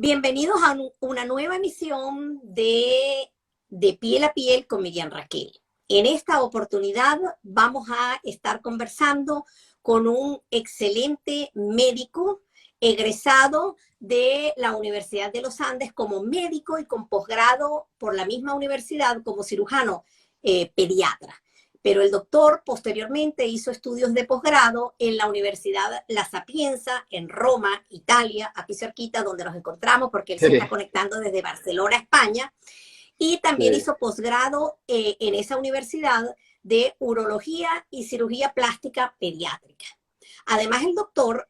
Bienvenidos a una nueva emisión de Piel a Piel con Miriam Raquel. En esta oportunidad vamos a estar conversando con un excelente médico egresado de la Universidad de los Andes como médico y con posgrado por la misma universidad como cirujano pediatra. Pero el doctor posteriormente hizo estudios de posgrado en la Universidad La Sapienza, en Roma, Italia, aquí cerquita donde nos encontramos, porque él se está conectando desde Barcelona, España, y también hizo posgrado en esa universidad de urología y cirugía plástica pediátrica. Además, el doctor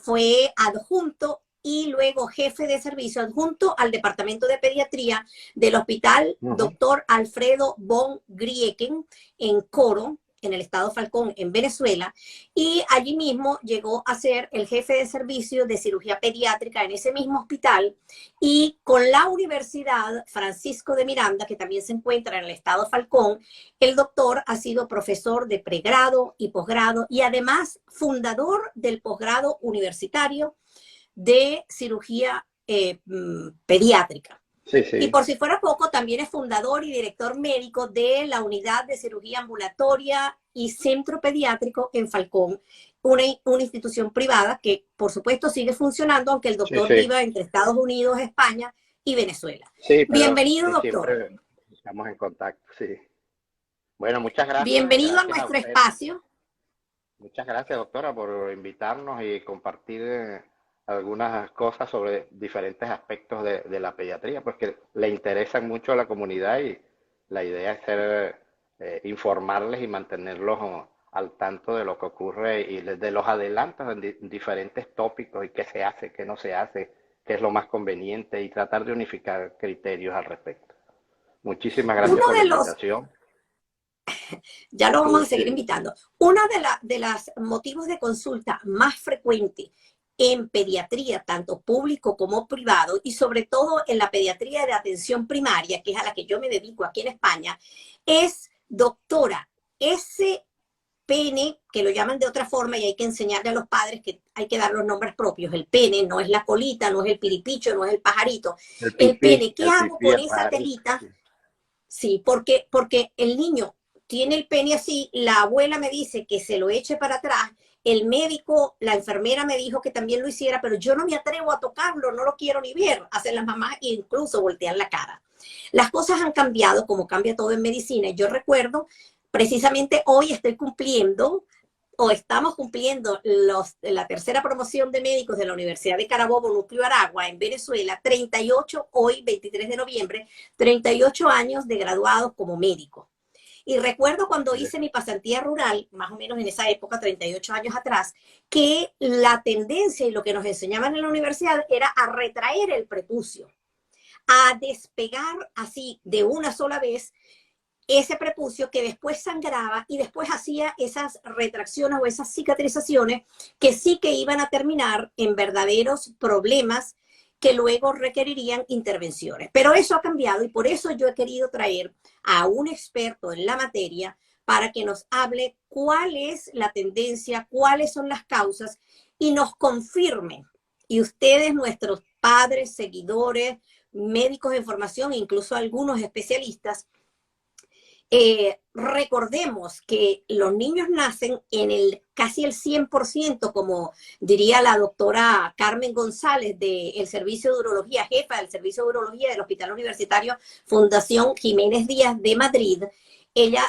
fue adjunto y luego jefe de servicio adjunto al Departamento de Pediatría del Hospital Dr. Alfredo von Grieken en Coro, en el estado Falcón, en Venezuela, y allí mismo llegó a ser el jefe de servicio de cirugía pediátrica en ese mismo hospital, y con la Universidad Francisco de Miranda, que también se encuentra en el estado Falcón, el doctor ha sido profesor de pregrado y posgrado, y además fundador del posgrado universitario de cirugía pediátrica. Sí, sí. Y por si fuera poco, también es fundador y director médico de la Unidad de Cirugía Ambulatoria y Centro Pediátrico en Falcón, una institución privada que, por supuesto, sigue funcionando, aunque el doctor viva entre Estados Unidos, España y Venezuela. Sí, pero bienvenido, doctor. Siempre estamos en contacto, sí. Bueno, muchas gracias. Bienvenido a nuestro espacio. Muchas gracias, doctora, por invitarnos y compartir algunas cosas sobre diferentes aspectos de la pediatría, pues que le interesan mucho a la comunidad, y la idea es ser, informarles y mantenerlos al tanto de lo que ocurre y de los adelantos en diferentes tópicos, y qué se hace, qué no se hace, qué es lo más conveniente, y tratar de unificar criterios al respecto. Muchísimas gracias por la invitación. Ya lo vamos a seguir invitando. Uno de los motivos de consulta más frecuente en pediatría, tanto público como privado, y sobre todo en la pediatría de atención primaria, que es a la que yo me dedico aquí en España, es: doctora, ese pene, que lo llaman de otra forma y hay que enseñarle a los padres que hay que dar los nombres propios. El pene no es la colita, no es el piripicho, no es el pajarito. El pene, ¿qué hago con esa telita? Sí, porque el niño tiene el pene así, la abuela me dice que se lo eche para atrás, el médico, la enfermera me dijo que también lo hiciera, pero yo no me atrevo a tocarlo, no lo quiero ni ver, hacen las mamás e incluso voltean la cara. Las cosas han cambiado, como cambia todo en medicina. Yo recuerdo, precisamente hoy estoy cumpliendo, o estamos cumpliendo la tercera promoción de médicos de la Universidad de Carabobo, Núcleo Aragua, en Venezuela, 38, hoy 23 de noviembre, 38 años de graduados como médico. Y recuerdo cuando hice mi pasantía rural, más o menos en esa época, 38 años atrás, que la tendencia y lo que nos enseñaban en la universidad era a retraer el prepucio, a despegar así de una sola vez ese prepucio que después sangraba y después hacía esas retracciones o esas cicatrizaciones que sí que iban a terminar en verdaderos problemas que luego requerirían intervenciones. Pero eso ha cambiado, y por eso yo he querido traer a un experto en la materia para que nos hable cuál es la tendencia, cuáles son las causas, y nos confirme. Y ustedes, nuestros padres, seguidores, médicos de formación, incluso algunos especialistas, recordemos que los niños nacen en casi el 100%, como diría la doctora Carmen González del Servicio de Urología, jefa del Servicio de Urología del Hospital Universitario Fundación Jiménez Díaz de Madrid. Ella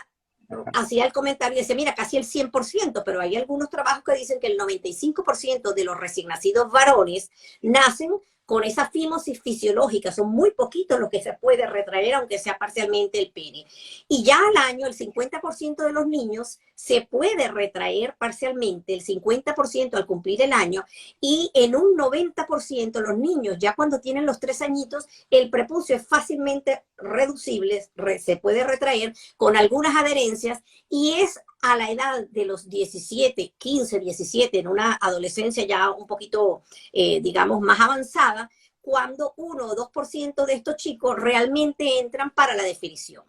hacía el comentario y decía, mira, casi el 100%, pero hay algunos trabajos que dicen que el 95% de los recién nacidos varones nacen con esa fimosis fisiológica. Son muy poquitos los que se puede retraer, aunque sea parcialmente el pene. Y ya al año, el 50% de los niños se puede retraer parcialmente, el 50% al cumplir el año, y en un 90% los niños, ya cuando tienen los 3 añitos, el prepucio es fácilmente reducible, se puede retraer con algunas adherencias, y es a la edad de los 17, 15, 17, en una adolescencia ya un poquito, digamos, más avanzada, cuando 1 o 2% de estos chicos realmente entran para la definición.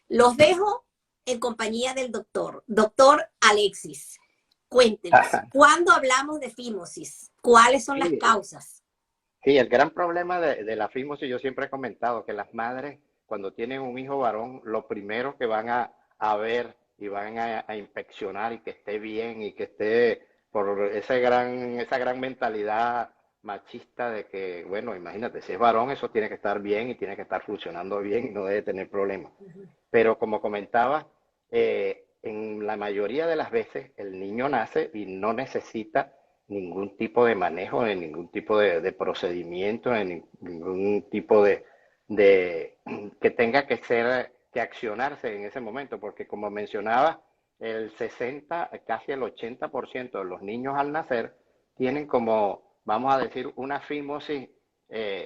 Los dejo en compañía del doctor. Doctor Alexis, cuéntenos, ¿cuándo hablamos de fimosis? ¿Cuáles son las causas? Sí, el gran problema de la fimosis, yo siempre he comentado que las madres, cuando tienen un hijo varón, lo primero que van a ver y van a inspeccionar y que esté bien y que esté por esa gran mentalidad machista de que, bueno, imagínate, si es varón, eso tiene que estar bien y tiene que estar funcionando bien y no debe tener problemas. Pero como comentaba, en la mayoría de las veces el niño nace y no necesita ningún tipo de manejo, de ningún tipo de procedimiento, de ningún tipo de que tenga que ser, que accionarse en ese momento, porque como mencionaba, el 60, casi el 80% de los niños al nacer tienen como, vamos a decir, una fimosis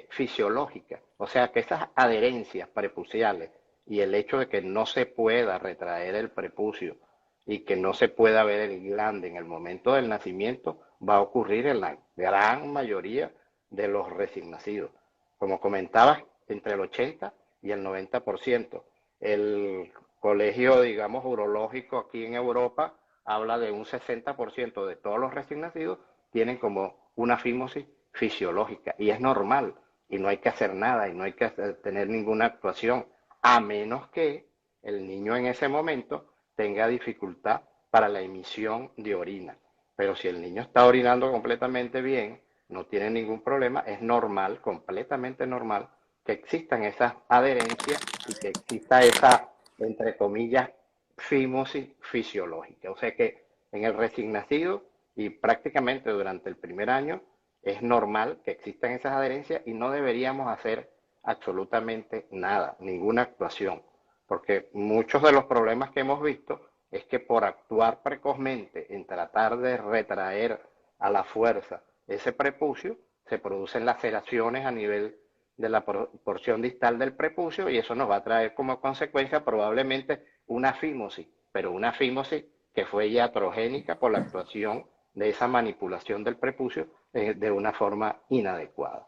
fisiológica, o sea que esas adherencias prepuciales y el hecho de que no se pueda retraer el prepucio y que no se pueda ver el glande en el momento del nacimiento va a ocurrir en la gran mayoría de los recién nacidos. Como comentabas, entre el 80 y el 90%. El colegio, digamos, urológico aquí en Europa habla de un 60% de todos los recién nacidos tienen como una fimosis fisiológica y es normal y no hay que hacer nada y no hay que tener ninguna actuación a menos que el niño en ese momento tenga dificultad para la emisión de orina. Pero si el niño está orinando completamente bien, no tiene ningún problema, es normal, completamente normal, que existan esas adherencias y que exista esa, entre comillas, fimosis fisiológica. O sea que en el recién nacido y prácticamente durante el primer año es normal que existan esas adherencias y no deberíamos hacer absolutamente nada, ninguna actuación, porque muchos de los problemas que hemos visto es que por actuar precozmente en tratar de retraer a la fuerza ese prepucio, se producen laceraciones a nivel de la porción distal del prepucio y eso nos va a traer como consecuencia probablemente una fimosis, pero una fimosis que fue iatrogénica por la actuación de esa manipulación del prepucio de una forma inadecuada.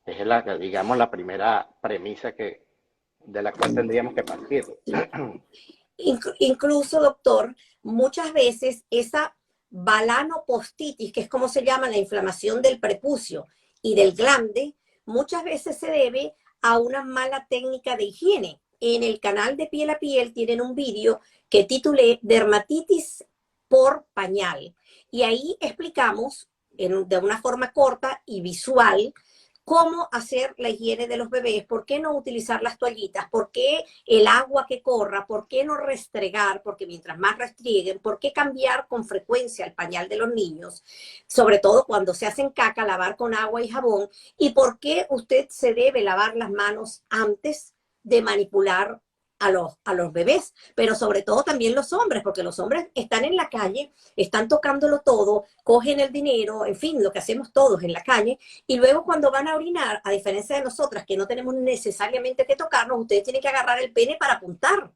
Esa es la, digamos, la primera premisa de la cual tendríamos que partir. Sí. Incluso, doctor, muchas veces esa balanopostitis, que es como se llama la inflamación del prepucio y del glande, muchas veces se debe a una mala técnica de higiene. En el canal de Piel a Piel tienen un vídeo que titulé Dermatitis por pañal. Y ahí explicamos de una forma corta y visual cómo hacer la higiene de los bebés, por qué no utilizar las toallitas, por qué el agua que corra, por qué no restregar, porque mientras más restrieguen, por qué cambiar con frecuencia el pañal de los niños, sobre todo cuando se hacen caca, lavar con agua y jabón, y por qué usted se debe lavar las manos antes de manipular a los bebés, pero sobre todo también los hombres, porque los hombres están en la calle, están tocándolo todo, cogen el dinero, en fin, lo que hacemos todos en la calle, y luego cuando van a orinar, a diferencia de nosotras que no tenemos necesariamente que tocarnos, ustedes tienen que agarrar el pene para apuntar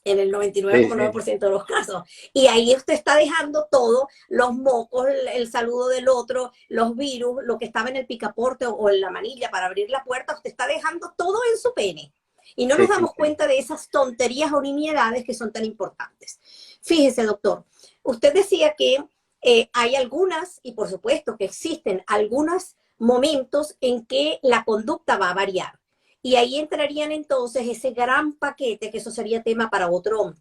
en el Sí, sí, 99,9% de los casos. Y ahí usted está dejando todo, los mocos, el saludo del otro, los virus, lo que estaba en el picaporte o en la manilla para abrir la puerta, usted está dejando todo en su pene. Y no nos sí, sí, damos sí. cuenta de esas tonterías o nimiedades que son tan importantes. Fíjese, doctor, usted decía que hay algunas, y por supuesto que existen algunos momentos en que la conducta va a variar. Y ahí entrarían entonces ese gran paquete, que eso sería tema para otro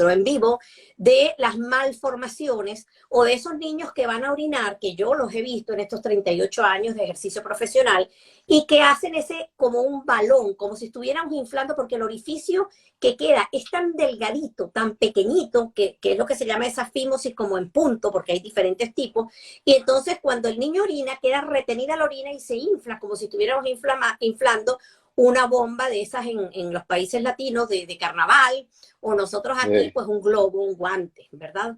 en vivo, de las malformaciones o de esos niños que van a orinar, que yo los he visto en estos 38 años de ejercicio profesional, y que hacen ese como un balón, como si estuviéramos inflando, porque el orificio que queda es tan delgadito, tan pequeñito, que es lo que se llama esa fimosis como en punto, porque hay diferentes tipos, y entonces cuando el niño orina, queda retenida la orina y se infla, como si estuviéramos inflando una bomba de esas en los países latinos de carnaval, o nosotros aquí, Sí, pues un globo, un guante, ¿verdad?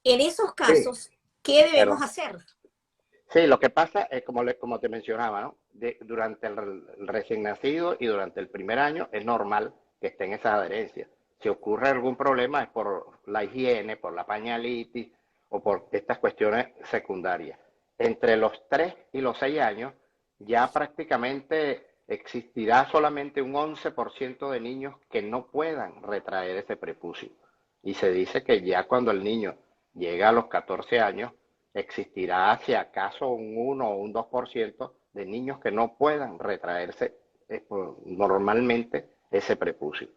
En esos sí, casos, ¿qué debemos pero hacer? sí, lo que pasa es como te mencionaba, ¿no? Durante el recién nacido y durante el primer año es normal que estén esas adherencias. Si ocurre algún problema es por la higiene, por la pañalitis o por estas cuestiones secundarias. Entre los 3 y los 6 años ya prácticamente existirá solamente un 11% de niños que no puedan retraer ese prepucio. Y se dice que ya cuando el niño llega a los 14 años, existirá si acaso un 1 o un 2% de niños que no puedan retraerse normalmente ese prepucio.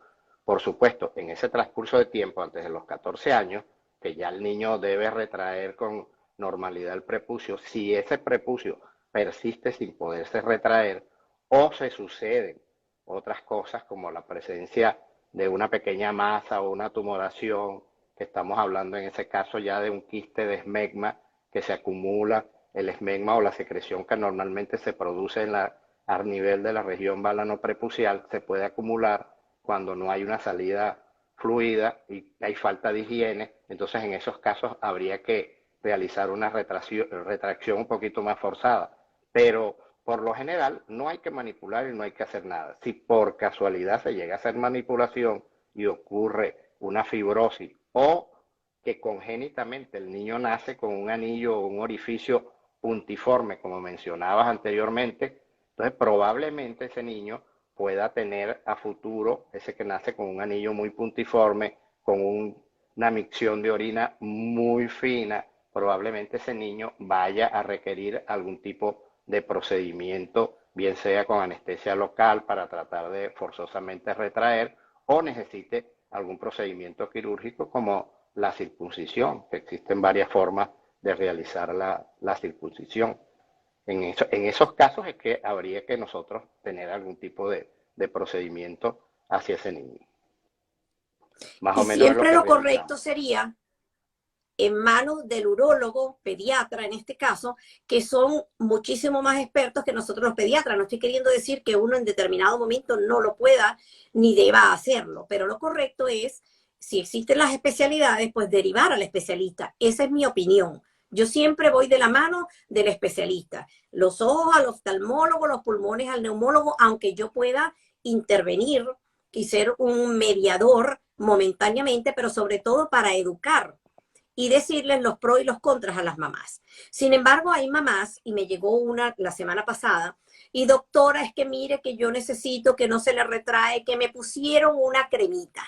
Por supuesto, en ese transcurso de tiempo, antes de los 14 años, que ya el niño debe retraer con normalidad el prepucio, si ese prepucio persiste sin poderse retraer o se suceden otras cosas como la presencia de una pequeña masa o una tumoración, que estamos hablando en ese caso ya de un quiste de esmegma que se acumula, el esmegma o la secreción que normalmente se produce a nivel de la región balanoprepucial, se puede acumular cuando no hay una salida fluida y hay falta de higiene. Entonces en esos casos habría que realizar una retracción un poquito más forzada, pero por lo general no hay que manipular y no hay que hacer nada. Si por casualidad se llega a hacer manipulación y ocurre una fibrosis o que congénitamente el niño nace con un anillo o un orificio puntiforme, como mencionabas anteriormente, entonces probablemente ese niño pueda tener a futuro, ese que nace con un anillo muy puntiforme, con una micción de orina muy fina, probablemente ese niño vaya a requerir algún tipo de procedimiento, bien sea con anestesia local para tratar de forzosamente retraer o necesite algún procedimiento quirúrgico como la circuncisión, que existen varias formas de realizar la circuncisión. En esos casos es que habría que nosotros tener algún tipo de procedimiento hacia ese niño. Más o Y menos es lo siempre que lo correcto realizamos. sería en manos del urólogo, pediatra en este caso, que son muchísimo más expertos que nosotros los pediatras. No estoy queriendo decir que uno en determinado momento no lo pueda ni deba hacerlo, pero lo correcto es, si existen las especialidades, pues derivar al especialista. Esa es mi opinión. Yo siempre voy de la mano del especialista. Los ojos al oftalmólogo, los pulmones al neumólogo, aunque yo pueda intervenir y ser un mediador momentáneamente, pero sobre todo para educar y decirles los pros y los contras a las mamás. Sin embargo, hay mamás, y me llegó una la semana pasada, y doctora, es que mire que yo necesito que no se le retrae, que me pusieron una cremita.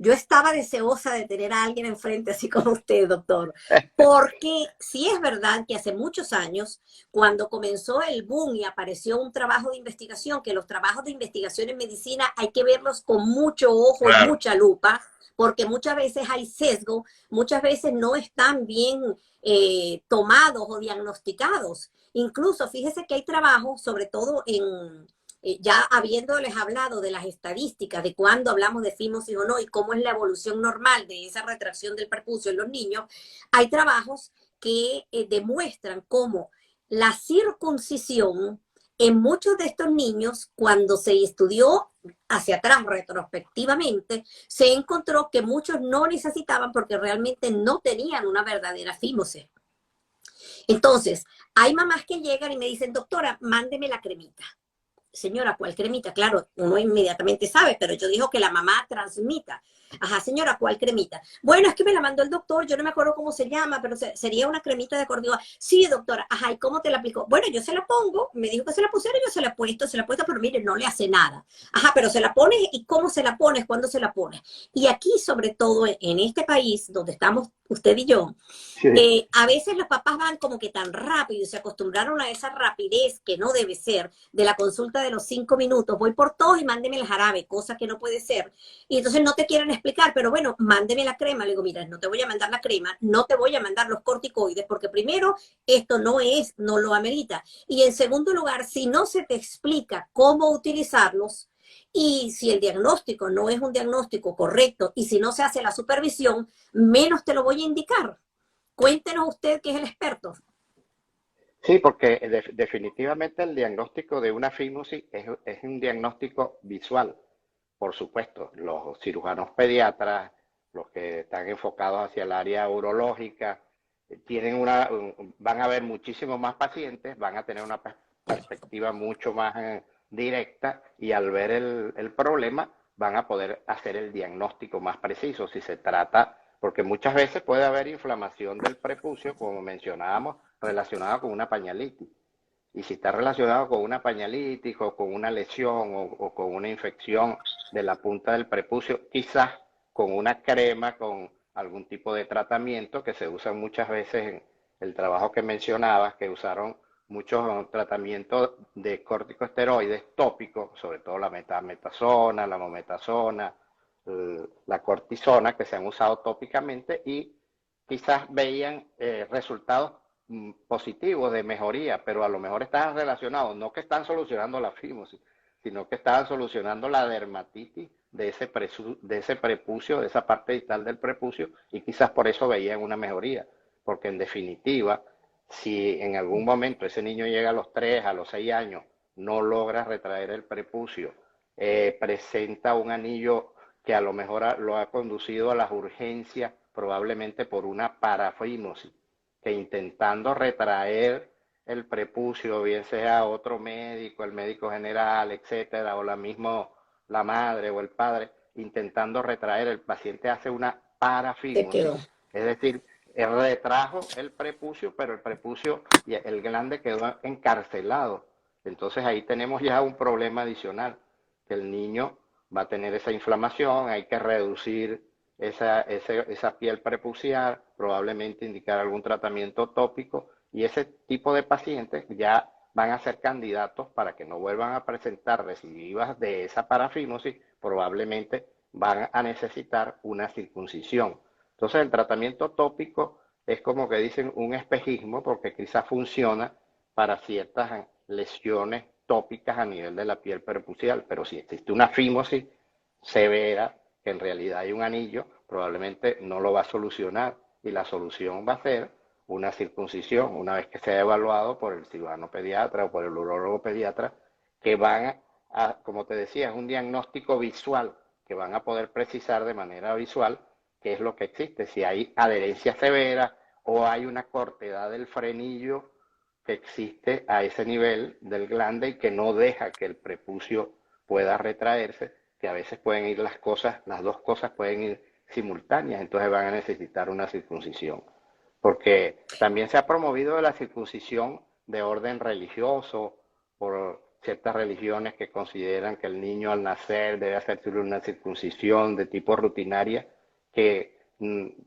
Yo estaba deseosa de tener a alguien enfrente así como usted, doctor, porque sí es verdad que hace muchos años, cuando comenzó el boom y apareció un trabajo de investigación, que los trabajos de investigación en medicina hay que verlos con mucho ojo y Claro. mucha lupa, porque muchas veces hay sesgo, muchas veces no están bien tomados o diagnosticados. Incluso fíjese que hay trabajos, sobre todo ya habiéndoles hablado de las estadísticas de cuándo hablamos de fimosis o no y cómo es la evolución normal de esa retracción del prepucio en los niños, hay trabajos que demuestran cómo la circuncisión en muchos de estos niños, cuando se estudió hacia atrás retrospectivamente, se encontró que muchos no necesitaban porque realmente no tenían una verdadera fimosis. Entonces, hay mamás que llegan y me dicen, doctora, mándeme la cremita. Señora, ¿cuál cremita? Claro, uno inmediatamente sabe, pero yo digo que la mamá transmita. Ajá, señora, ¿cuál cremita? Bueno, es que me la mandó el doctor, yo no me acuerdo cómo se llama, pero sería una cremita de cordial. Sí, doctora, ajá, ¿y cómo te la aplicó? Bueno, yo se la pongo, me dijo que se la pusiera, yo se la he puesto, pero mire, no le hace nada. Ajá, pero se la pones, ¿y cómo se la pones? ¿Cuándo se la pones? Y aquí, sobre todo, en este país donde estamos usted y yo, Sí. a veces los papás van como que tan rápido y se acostumbraron a esa rapidez que no debe ser de la consulta de los 5 minutos. Voy por todos y mándeme el jarabe, cosa que no puede ser. Y entonces no te quieren explicar, pero bueno, mándeme la crema. Le digo, mira, no te voy a mandar la crema, no te voy a mandar los corticoides, porque primero, esto no lo amerita. Y en segundo lugar, si no se te explica cómo utilizarlos, y si el diagnóstico no es un diagnóstico correcto y si no se hace la supervisión, menos te lo voy a indicar. Cuéntenos usted que es el experto. Sí, porque definitivamente el diagnóstico de una fimosis es un diagnóstico visual. Por supuesto, los cirujanos pediatras, los que están enfocados hacia el área urológica, van a ver muchísimos más pacientes, van a tener una perspectiva mucho más directa y al ver el problema van a poder hacer el diagnóstico más preciso si se trata, porque muchas veces puede haber inflamación del prepucio, como mencionábamos, relacionada con una pañalitis. Y si está relacionado con una pañalitis o con una lesión o con una infección de la punta del prepucio, quizás con una crema, con algún tipo de tratamiento que se usa muchas veces en el trabajo que mencionabas, que usaron muchos tratamientos de corticosteroides tópicos, sobre todo la metametasona, la mometasona, la cortisona, que se han usado tópicamente y quizás veían resultados positivos de mejoría, pero a lo mejor estaban relacionados, no que están solucionando la fimosis, sino que estaban solucionando la dermatitis de ese prepucio, de esa parte distal del prepucio, y quizás por eso veían una mejoría, porque en definitiva, si en algún momento ese niño llega a los 3, a los 6 años, no logra retraer el prepucio, presenta un anillo que a lo mejor lo ha conducido a las urgencias, probablemente por una parafimosis, que intentando retraer el prepucio, bien sea otro médico, el médico general, etcétera, o la madre o el padre, intentando retraer, el paciente hace una Te parafimosis, quedó. es decir, retrajo el prepucio, pero el prepucio y el glande quedó encarcelado. Entonces ahí tenemos ya un problema adicional, que el niño va a tener esa inflamación, hay que reducir esa piel prepucial, probablemente indicar algún tratamiento tópico, y ese tipo de pacientes ya van a ser candidatos para que no vuelvan a presentar recidivas de esa parafimosis, probablemente van a necesitar una circuncisión. Entonces el tratamiento tópico es como que dicen un espejismo, porque quizás funciona para ciertas lesiones tópicas a nivel de la piel prepucial, pero si existe una fimosis severa, que en realidad hay un anillo, probablemente no lo va a solucionar, y la solución va a ser una circuncisión, una vez que sea evaluado por el cirujano pediatra o por el urólogo pediatra, que van como te decía, es un diagnóstico visual, que van a poder precisar de manera visual qué es lo que existe, si hay adherencia severa o hay una cortedad del frenillo que existe a ese nivel del glande y que no deja que el prepucio pueda retraerse, que a veces pueden ir las dos cosas pueden ir simultáneas, entonces van a necesitar una circuncisión. Porque también se ha promovido la circuncisión de orden religioso por ciertas religiones que consideran que el niño al nacer debe hacerse una circuncisión de tipo rutinaria, que,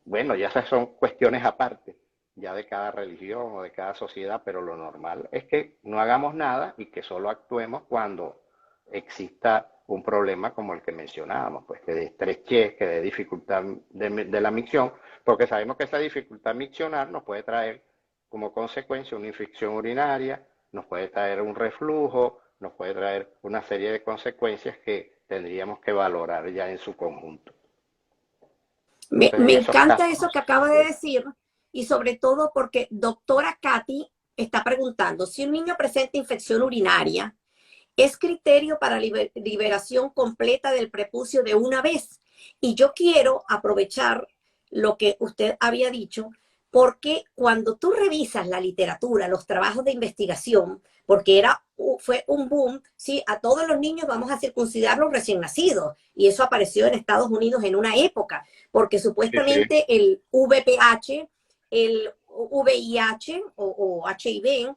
bueno, ya esas son cuestiones aparte, ya de cada religión o de cada sociedad, pero lo normal es que no hagamos nada y que solo actuemos cuando exista un problema como el que mencionábamos, pues que de estrechez, que de dificultad de la micción, porque sabemos que esa dificultad miccional nos puede traer como consecuencia una infección urinaria, nos puede traer un reflujo, nos puede traer una serie de consecuencias que tendríamos que valorar ya en su conjunto. Me, Entonces, en me esos encanta casos, eso que acaba de sí, decir y sobre todo porque doctora Katy está preguntando si un niño presenta infección urinaria, ¿es criterio para liberación completa del prepucio de una vez? Y yo quiero aprovechar lo que usted había dicho, porque cuando tú revisas la literatura, los trabajos de investigación, porque fue un boom, sí, a todos los niños vamos a circuncidarlos recién nacidos, y eso apareció en Estados Unidos en una época, porque sí, sí. supuestamente el VPH, el VIH o HIV,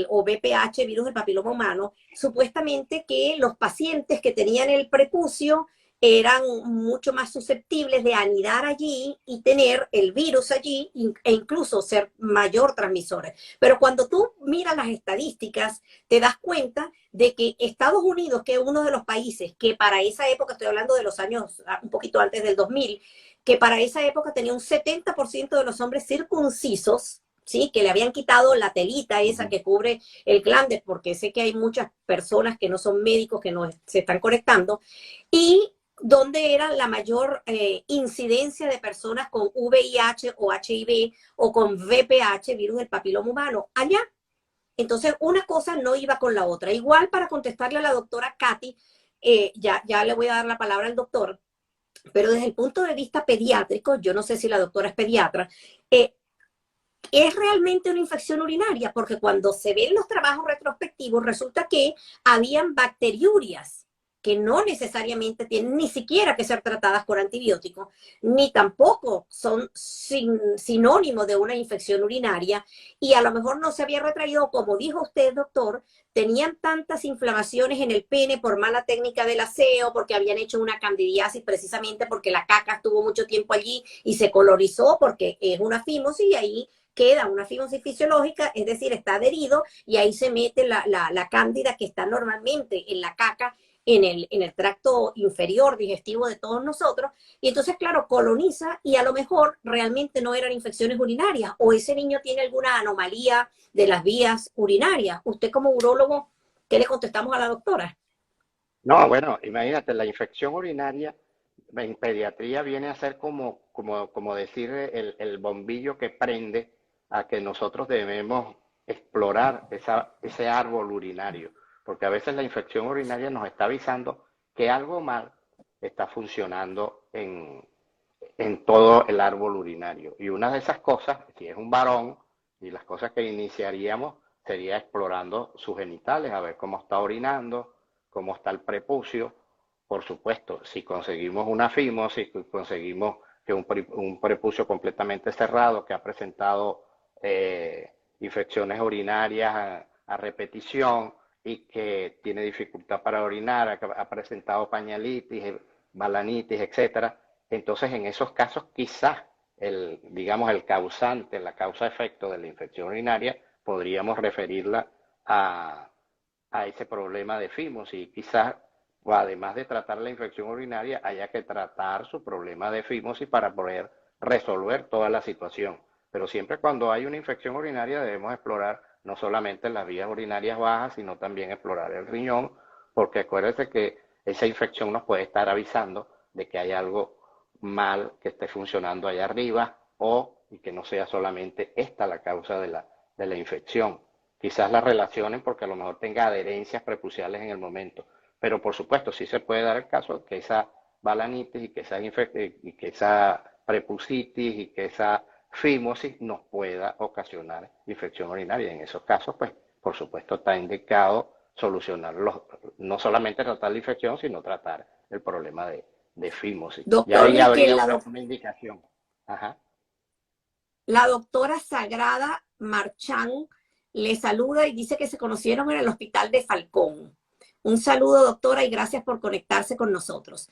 o VPH, virus del papiloma humano, supuestamente que los pacientes que tenían el prepucio eran mucho más susceptibles de anidar allí y tener el virus allí e incluso ser mayor transmisores. Pero cuando tú miras las estadísticas, te das cuenta de que Estados Unidos, que es uno de los países que para esa época, estoy hablando de los años un poquito antes del 2000, que para esa época tenía un 70% de los hombres circuncisos, ¿sí? Que le habían quitado la telita esa que cubre el glande, porque sé que hay muchas personas que no son médicos que no se están conectando, y donde era la mayor incidencia de personas con VIH o HIV o con VPH, virus del papiloma humano, allá. Entonces, una cosa no iba con la otra. Igual para contestarle a la doctora Katy, ya le voy a dar la palabra al doctor, pero desde el punto de vista pediátrico, yo no sé si la doctora es pediatra, es realmente una infección urinaria, porque cuando se ven los trabajos retrospectivos resulta que habían bacteriurias que no necesariamente tienen ni siquiera que ser tratadas con antibióticos, ni tampoco son sinónimo de una infección urinaria, y a lo mejor no se había retraído, como dijo usted, doctor, tenían tantas inflamaciones en el pene por mala técnica del aseo, porque habían hecho una candidiasis precisamente porque la caca estuvo mucho tiempo allí y se colorizó porque es una fimosis y ahí queda una fimosis fisiológica, es decir, está adherido y ahí se mete la cándida que está normalmente en la caca, en el tracto inferior digestivo de todos nosotros, y entonces, claro, coloniza y a lo mejor realmente no eran infecciones urinarias o ese niño tiene alguna anomalía de las vías urinarias. Usted como urólogo, ¿qué le contestamos a la doctora? No, bueno, imagínate, la infección urinaria en pediatría viene a ser como decir el bombillo que prende a que nosotros debemos explorar ese árbol urinario, porque a veces la infección urinaria nos está avisando que algo mal está funcionando en todo el árbol urinario. Y una de esas cosas, si es un varón, y las cosas que iniciaríamos sería explorando sus genitales, a ver cómo está orinando, cómo está el prepucio. Por supuesto, si conseguimos una fimosis, si conseguimos que un prepucio completamente cerrado que ha presentado infecciones urinarias a repetición y que tiene dificultad para orinar, ha presentado pañalitis, balanitis, etcétera. Entonces, en esos casos, quizás digamos, el causante, la causa-efecto de la infección urinaria, podríamos referirla a, a ese problema de fimosis. Y quizás, o además de tratar la infección urinaria, haya que tratar su problema de fimosis para poder resolver toda la situación. Pero siempre cuando hay una infección urinaria debemos explorar no solamente las vías urinarias bajas, sino también explorar el riñón, porque acuérdense que esa infección nos puede estar avisando de que hay algo mal que esté funcionando allá arriba o y que no sea solamente esta la causa de la infección. Quizás la relacionen porque a lo mejor tenga adherencias prepuciales en el momento, pero por supuesto sí se puede dar el caso que esa balanitis y que esa prepucitis y que esa fimosis nos pueda ocasionar infección urinaria. En esos casos, pues, por supuesto, está indicado solucionarlos, no solamente tratar la infección, sino tratar el problema de fimosis. Ya Doctor ahí Riquel, habría una indicación. Ajá. la doctora Sagrada Marchán le saluda y dice que se conocieron en el hospital de Falcón. Un saludo, doctora, y gracias por conectarse con nosotros.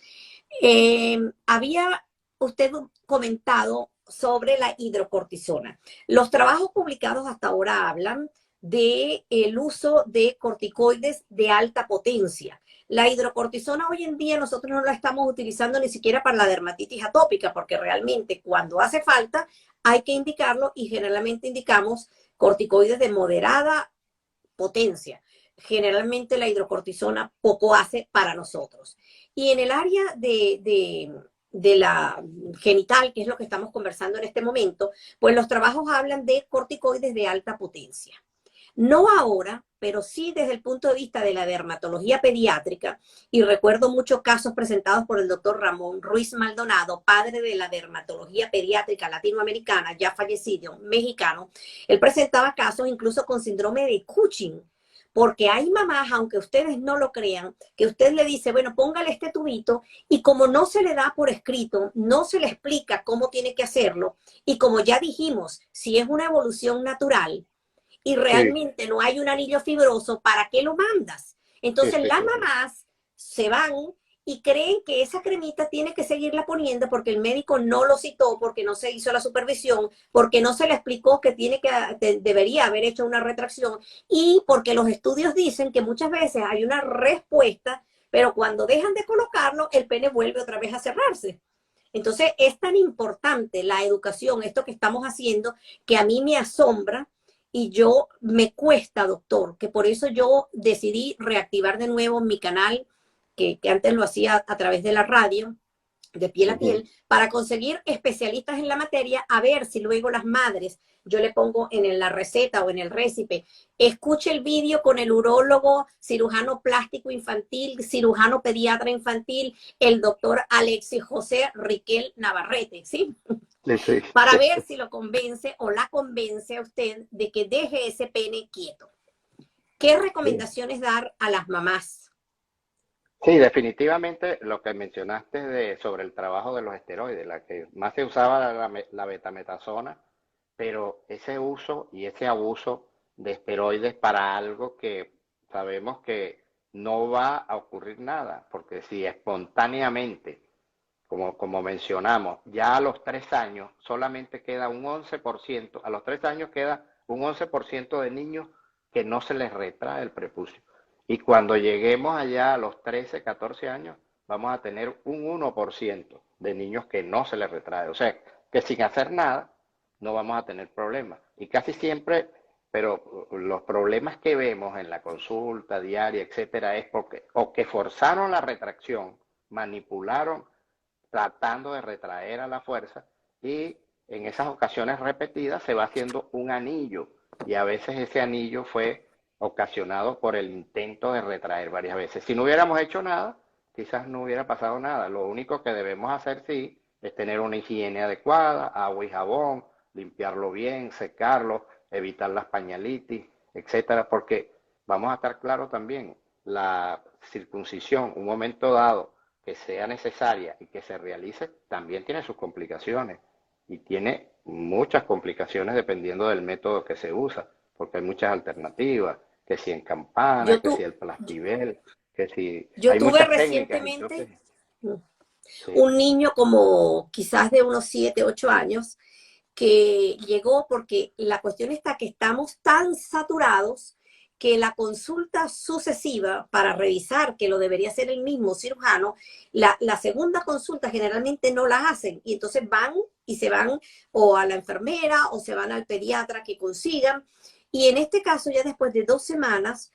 Había usted comentado sobre la hidrocortisona. Los trabajos publicados hasta ahora hablan de el uso de corticoides de alta potencia. La hidrocortisona hoy en día nosotros no la estamos utilizando ni siquiera para la dermatitis atópica, porque realmente cuando hace falta hay que indicarlo y generalmente indicamos corticoides de moderada potencia. Generalmente la hidrocortisona poco hace para nosotros. Y en el área de la genital, que es lo que estamos conversando en este momento, pues los trabajos hablan de corticoides de alta potencia. No ahora, pero sí desde el punto de vista de la dermatología pediátrica, y recuerdo muchos casos presentados por el doctor Ramón Ruiz Maldonado, padre de la dermatología pediátrica latinoamericana, ya fallecido, mexicano. Él presentaba casos incluso con síndrome de Cushing, porque hay mamás, aunque ustedes no lo crean, que usted le dice, bueno, póngale este tubito, y como no se le da por escrito, no se le explica cómo tiene que hacerlo, y como ya dijimos, si es una evolución natural, y Sí, realmente no hay un anillo fibroso, ¿para qué lo mandas? sí, Entonces sí, las sí, sí. mamás se van y creen que esa cremita tiene que seguirla poniendo porque el médico no lo citó, porque no se hizo la supervisión, porque no se le explicó que debería haber hecho una retracción y porque los estudios dicen que muchas veces hay una respuesta, pero cuando dejan de colocarlo, el pene vuelve otra vez a cerrarse. Entonces es tan importante la educación, esto que estamos haciendo, que a mí me asombra y yo me cuesta, doctor, que por eso yo decidí reactivar de nuevo mi canal, que antes lo hacía a través de la radio, de piel a Ujú. piel, para conseguir especialistas en la materia, a ver si luego las madres, yo le pongo en la receta o en el récipe, escuche el vídeo con el urólogo, cirujano plástico infantil, cirujano pediatra infantil, el doctor Alexis José Riquel Navarrete, ¿sí? Sí, sí. Para ver si lo convence o la convence a usted de que deje ese pene quieto. ¿Qué Sí. recomendaciones dar a las mamás? Sí, definitivamente lo que mencionaste sobre el trabajo de los esteroides, la que más se usaba era la betametasona, pero ese uso y ese abuso de esteroides para algo que sabemos que no va a ocurrir nada, porque si espontáneamente como mencionamos, ya a los 3 años solamente queda un 11%, a los 3 años queda un 11% de niños que no se les retrae el prepucio. Y cuando lleguemos allá a los 13, 14 años, vamos a tener un 1% de niños que no se les retrae. O sea, que sin hacer nada no vamos a tener problemas. Y casi siempre, pero los problemas que vemos en la consulta diaria, etcétera, es porque o que forzaron la retracción, manipularon tratando de retraer a la fuerza y en esas ocasiones repetidas se va haciendo un anillo y a veces ese anillo fue ocasionado por el intento de retraer varias veces. Si no hubiéramos hecho nada, quizás no hubiera pasado nada. Lo único que debemos hacer sí es tener una higiene adecuada, agua y jabón, limpiarlo bien, secarlo, evitar las pañalitis, etcétera, porque vamos a estar claros también, la circuncisión, un momento dado que sea necesaria y que se realice, también tiene sus complicaciones y tiene muchas complicaciones dependiendo del método que se usa, porque hay muchas alternativas, que si en campana, Yo, que si tu, el plastivel, que si yo hay tuve muchas técnicas, recientemente entonces, sí, un niño como quizás de unos 7, 8 años que llegó porque la cuestión está que estamos tan saturados que la consulta sucesiva para revisar que lo debería hacer el mismo cirujano, la segunda consulta generalmente no la hacen y entonces van y se van o a la enfermera o se van al pediatra que consigan. Y en este caso ya después de 2 semanas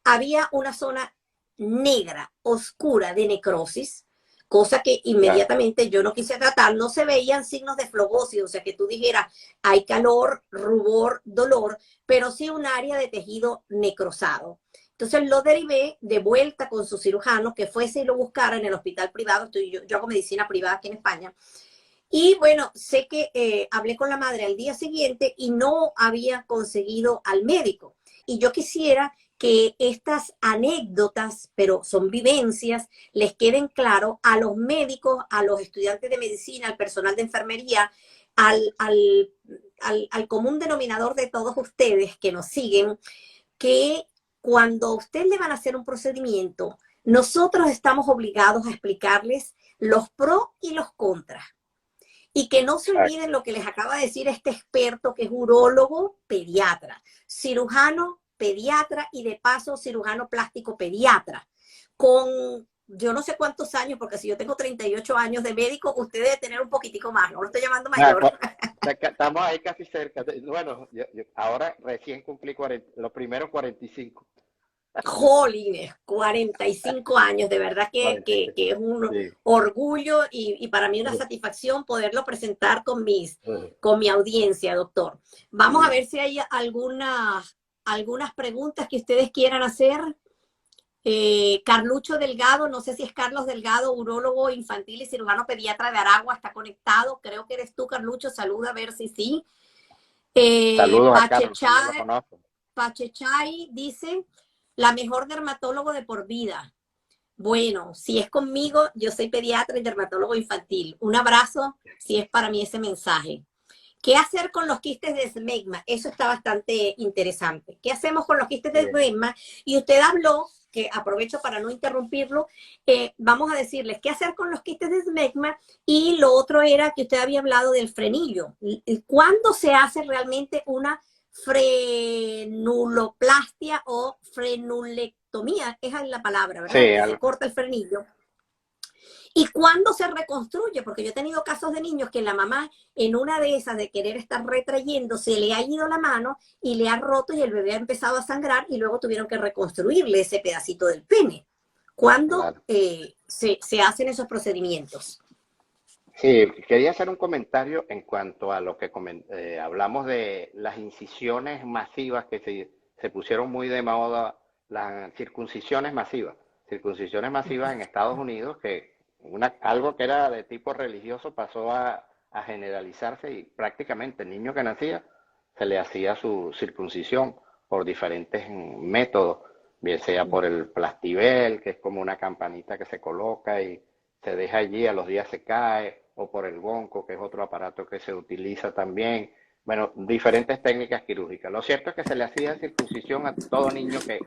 había una zona negra, oscura de necrosis, cosa que claro, inmediatamente yo no quise tratar, no se veían signos de flogosis, o sea que tú dijeras, hay calor, rubor, dolor, pero sí un área de tejido necrosado. Entonces lo derivé de vuelta con su cirujano, que fuese y lo buscara en el hospital privado, yo hago medicina privada aquí en España, y bueno, sé que hablé con la madre al día siguiente y no había conseguido al médico. Y yo quisiera que estas anécdotas, pero son vivencias, les queden claro a los médicos, a los estudiantes de medicina, al personal de enfermería, al común denominador de todos ustedes que nos siguen, que cuando a usted le van a hacer un procedimiento, nosotros estamos obligados a explicarles los pros y los contras. Y que no se exacto. olviden lo que les acaba de decir este experto que es urólogo pediatra, cirujano pediatra y de paso cirujano plástico pediatra, con yo no sé cuántos años, porque si yo tengo 38 años de médico, usted debe tener un poquitico más, no lo estoy llamando Nada, mayor. estamos ahí casi cerca. Bueno, ahora recién cumplí 40, los primeros 45. Jolines, 45 años, de verdad que es un Sí. orgullo y para mí una satisfacción poderlo presentar con mi audiencia, doctor. Vamos a Sí. ver si hay algunas preguntas que ustedes quieran hacer. Carlucho Delgado, no sé si es Carlos Delgado, urólogo infantil y cirujano pediatra de Aragua, está conectado. Creo que eres tú, Carlucho. Saluda a ver si sí. Saludos a Carlos, sí, yo lo Pachechay, conozco. Pachechay dice, la mejor dermatólogo de por vida. Bueno, si es conmigo, yo soy pediatra y dermatólogo infantil. Un abrazo si es para mí ese mensaje. ¿Qué hacer con los quistes de esmegma? Eso está bastante interesante. ¿Qué hacemos con los quistes de Bien. esmegma? Y usted habló, que aprovecho para no interrumpirlo, vamos a decirles qué hacer con los quistes de esmegma y lo otro era que usted había hablado del frenillo. ¿Cuándo se hace realmente una frenuloplastia o frenulectomía? Esa es la palabra, Sí, ¿verdad? Que se corta el frenillo. ¿Y cuándo se reconstruye? Porque yo he tenido casos de niños que la mamá, en una de esas de querer estar retrayendo, se le ha ido la mano y le ha roto y el bebé ha empezado a sangrar y luego tuvieron que reconstruirle ese pedacito del pene. ¿Cuándo claro. se hacen esos procedimientos? Sí, quería hacer un comentario en cuanto a lo que hablamos de las incisiones masivas que se pusieron muy de moda, las circuncisiones masivas en Estados Unidos, que algo que era de tipo religioso pasó a generalizarse y prácticamente el niño que nacía se le hacía su circuncisión por diferentes métodos, bien sea por el plastivel, que es como una campanita que se coloca y se deja allí, a los días se cae, o por el bonco, que es otro aparato que se utiliza también. Bueno, diferentes técnicas quirúrgicas. Lo cierto es que se le hacía circuncisión a todo niño que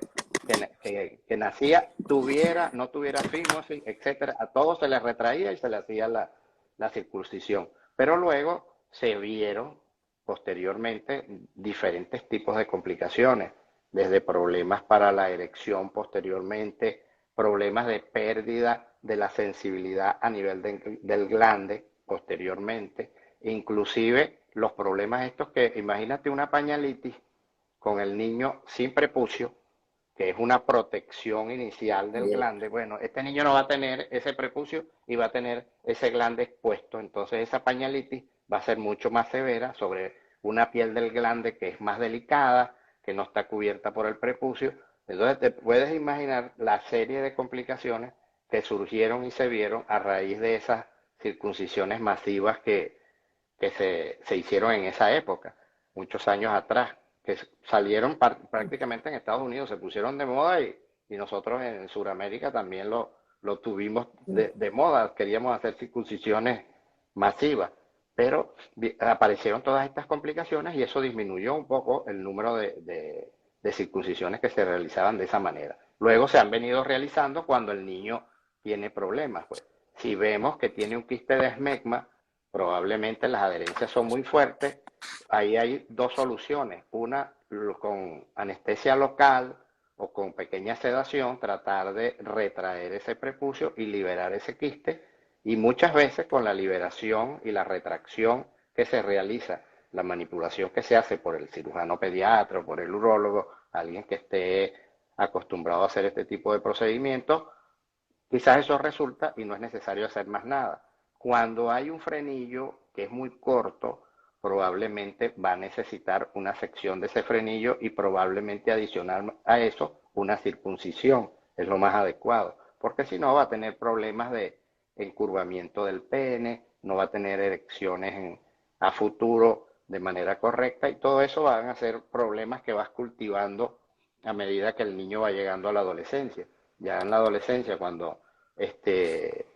que nacía, tuviera, no tuviera fimosis, etcétera, a todos se les retraía y se le hacía la circuncisión. Pero luego se vieron posteriormente diferentes tipos de complicaciones, desde problemas para la erección posteriormente, problemas de pérdida de la sensibilidad a nivel del glande posteriormente, inclusive los problemas estos que, imagínate una pañalitis con el niño sin prepucio, que es una protección inicial del glande. Bueno, este niño no va a tener ese prepucio y va a tener ese glande expuesto, entonces esa pañalitis va a ser mucho más severa sobre una piel del glande que es más delicada, que no está cubierta por el prepucio. Entonces te puedes imaginar la serie de complicaciones que surgieron y se vieron a raíz de esas circuncisiones masivas que se hicieron en esa época, muchos años atrás, que salieron prácticamente en Estados Unidos, se pusieron de moda y nosotros en Sudamérica también lo tuvimos de moda, queríamos hacer circuncisiones masivas, pero aparecieron todas estas complicaciones y eso disminuyó un poco el número de circuncisiones que se realizaban de esa manera. Luego se han venido realizando cuando el niño tiene problemas, pues. Si vemos que tiene un quiste de esmegma, probablemente las adherencias son muy fuertes. Ahí hay dos soluciones. Una, con anestesia local o con pequeña sedación, tratar de retraer ese prepucio y liberar ese quiste. Y muchas veces con la liberación y la retracción que se realiza, la manipulación que se hace por el cirujano pediatra o por el urólogo, alguien que esté acostumbrado a hacer este tipo de procedimientos, quizás eso resulta y no es necesario hacer más nada. Cuando hay un frenillo que es muy corto, probablemente va a necesitar una sección de ese frenillo y probablemente adicional a eso una circuncisión. Es lo más adecuado, porque si no va a tener problemas de encurvamiento del pene, no va a tener erecciones a futuro de manera correcta y todo eso van a ser problemas que vas cultivando a medida que el niño va llegando a la adolescencia. Ya en la adolescencia, cuando este,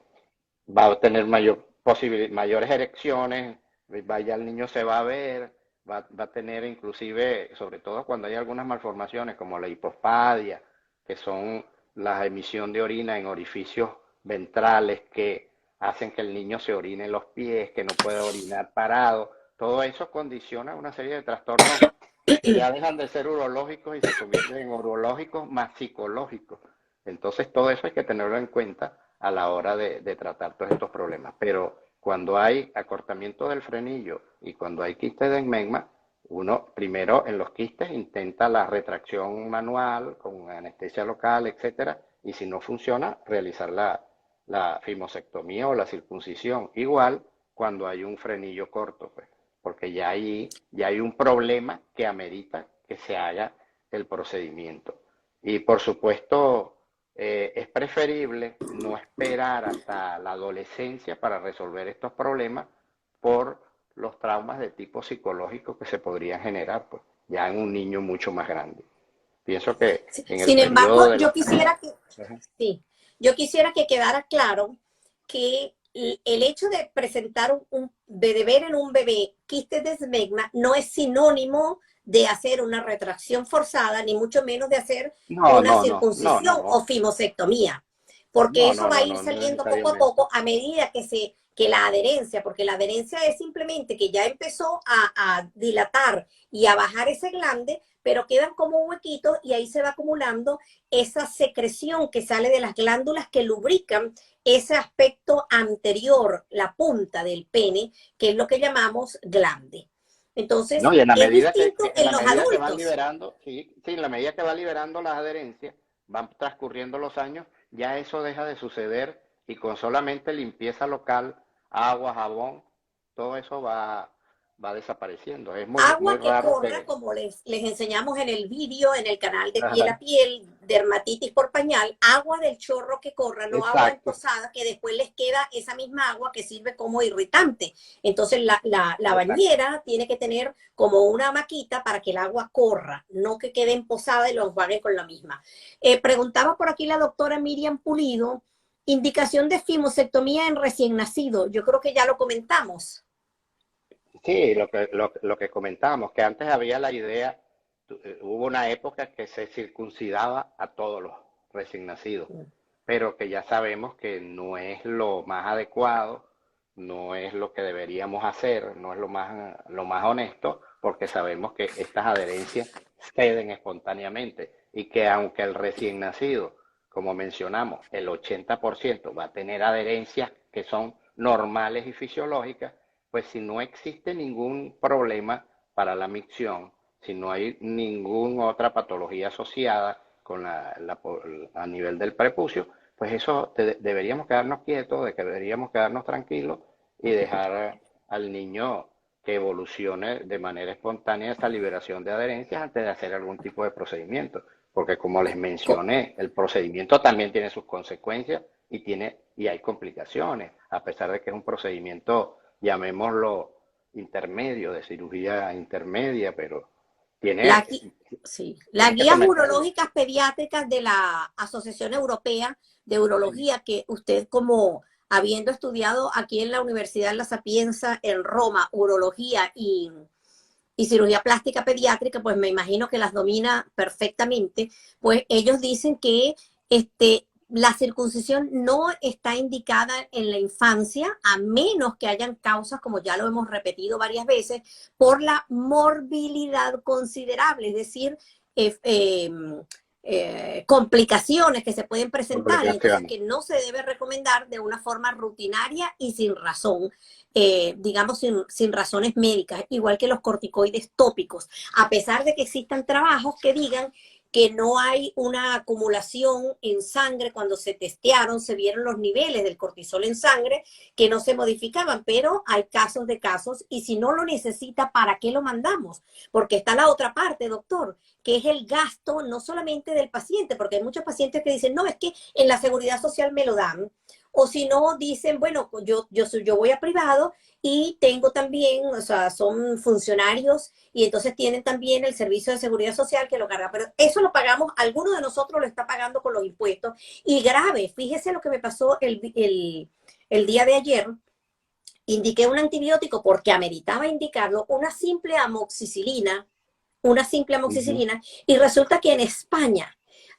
va a tener mayores erecciones, vaya el niño se va a ver, va a tener inclusive, sobre todo cuando hay algunas malformaciones como la hipospadia, que son la emisión de orina en orificios ventrales que hacen que el niño se orine en los pies, que no puede orinar parado. Todo eso condiciona una serie de trastornos que ya dejan de ser urológicos y se convierten en urológicos más psicológicos. Entonces todo eso hay que tenerlo en cuenta a la hora de tratar todos estos problemas. Pero cuando hay acortamiento del frenillo y cuando hay quistes de esmegma, uno primero en los quistes intenta la retracción manual con anestesia local, etcétera, y si no funciona, realizar la fimosectomía o la circuncisión. Igual cuando hay un frenillo corto, pues, porque ya hay un problema que amerita que se haga el procedimiento. Y por supuesto, es preferible no esperar hasta la adolescencia para resolver estos problemas por los traumas de tipo psicológico que se podrían generar, pues, ya en un niño mucho más grande. Pienso que en el Sin embargo, periodo de la... sí, yo quisiera que quedara claro que el hecho de presentar de ver en un bebé quistes de esmegma no es sinónimo de hacer una retracción forzada, ni mucho menos de hacer No, una no, no, no, circuncisión o no, fimosectomía, porque no, eso no, va a no, ir no, no saliendo poco a necesariamente. poco a medida que la adherencia, porque la adherencia es simplemente que ya empezó a dilatar y a bajar ese glande, pero quedan como huequitos y ahí se va acumulando esa secreción que sale de las glándulas que lubrican ese aspecto anterior, la punta del pene, que es lo que llamamos glande. Entonces, No, y en la es medida distinto en en la los medida que van adultos. liberando, sí, sí, en la medida que va liberando las adherencias, van transcurriendo los años, ya eso deja de suceder y con solamente limpieza local, agua, jabón, todo eso va desapareciendo. Es muy Agua que raro corra, que... como les enseñamos en el vídeo, en el canal de piel a Ajá, piel, dermatitis por pañal, agua del chorro que corra, no agua exacto, emposada, que después les queda esa misma agua que sirve como irritante. Entonces la exacto. bañera tiene que tener como una maquita para que el agua corra, no que quede emposada y lo enjuague con la misma. Preguntaba por aquí la doctora Miriam Pulido, indicación de fimosectomía en recién nacido. Yo creo que ya lo comentamos. Sí, lo que comentábamos, que antes había la idea hubo una época que se circuncidaba a todos los recién nacidos, pero que ya sabemos que no es lo más adecuado, no es lo que deberíamos hacer, no es lo más honesto, porque sabemos que estas adherencias ceden espontáneamente y que aunque el recién nacido, como mencionamos, el 80% va a tener adherencias que son normales y fisiológicas, pues si no existe ningún problema para la micción, si no hay ninguna otra patología asociada con a nivel del prepucio, pues eso deberíamos quedarnos quietos, deberíamos quedarnos tranquilos y dejar al niño que evolucione de manera espontánea esa liberación de adherencias antes de hacer algún tipo de procedimiento. Porque como les mencioné, el procedimiento también tiene sus consecuencias y hay complicaciones, a pesar de que es un procedimiento, llamémoslo intermedio, de cirugía intermedia, pero La, tiene, sí, las tienes que guías someterlo. urológicas pediátricas de la Asociación Europea de Urología, que usted como habiendo estudiado aquí en la Universidad La Sapienza en Roma, urología y cirugía plástica pediátrica, pues me imagino que las domina perfectamente, pues ellos dicen que la circuncisión no está indicada en la infancia, a menos que hayan causas, como ya lo hemos repetido varias veces, por la morbilidad considerable, es decir, eh, eh, complicaciones que se pueden presentar y entonces Complicaciones. que no se debe recomendar de una forma rutinaria y sin razón, digamos, sin razones médicas, igual que los corticoides tópicos, a pesar de que existan trabajos que digan que no hay una acumulación en sangre cuando se testearon, se vieron los niveles del cortisol en sangre que no se modificaban, pero hay casos de casos y si no lo necesita, ¿para qué lo mandamos? Porque está la otra parte, doctor, que es el gasto no solamente del paciente, porque hay muchos pacientes que dicen, no, es que en la seguridad social me lo dan, o si no, dicen, bueno, yo voy a privado y tengo también, o sea, son funcionarios y entonces tienen también el servicio de seguridad social que lo carga, pero eso lo pagamos, alguno de nosotros lo está pagando con los impuestos. Y grave, fíjese lo que me pasó el día de ayer, indiqué un antibiótico porque ameritaba indicarlo, una simple Ujú. amoxicilina, y resulta que en España,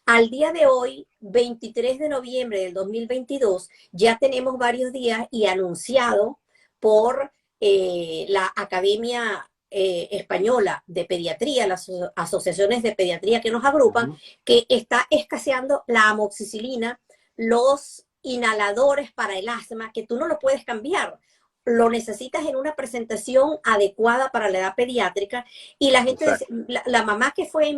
al día de hoy, 23 de noviembre del 2022, ya tenemos varios días y anunciado por la Academia Española de Pediatría, las asociaciones de pediatría que nos agrupan, Ujú. que está escaseando la amoxicilina, los inhaladores para el asma, que tú no lo puedes cambiar, lo necesitas en una presentación adecuada para la edad pediátrica y la gente, Exacto. la mamá que fue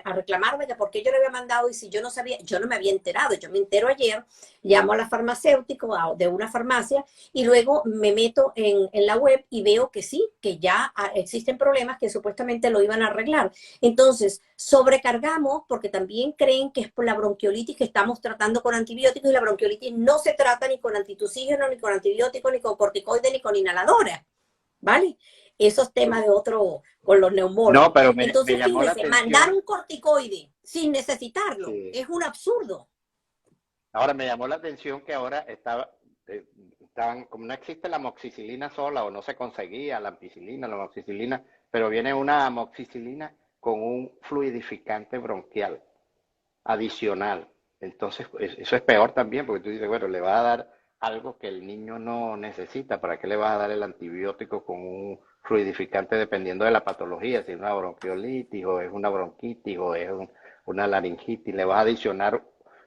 a reclamarme que por qué yo le había mandado y si yo no sabía, yo no me había enterado, yo me entero ayer, llamo a la farmacéutico de una farmacia y luego me meto en la web y veo que sí, que ya existen problemas que supuestamente lo iban a arreglar. Entonces, sobrecargamos porque también creen que es por la bronquiolitis que estamos tratando con antibióticos y la bronquiolitis no se trata ni con antitusígeno, ni con antibióticos, ni con corticoides, ni con inhaladoras, ¿vale? Esos temas de otro, con los No, neumólogos. pero me Entonces, llamó la fíjese, mandar atención, un corticoide sin necesitarlo sí. es un absurdo. Ahora me llamó la atención que ahora estaban, como no existe la amoxicilina sola o no se conseguía la ampicilina, la amoxicilina, pero viene una amoxicilina con un fluidificante bronquial adicional. Entonces, eso es peor también, porque tú dices, bueno, le va a dar algo que el niño no necesita. ¿Para qué le vas a dar el antibiótico con un fluidificante dependiendo de la patología? Si es una bronquiolitis o es una bronquitis o es una laringitis, le vas a adicionar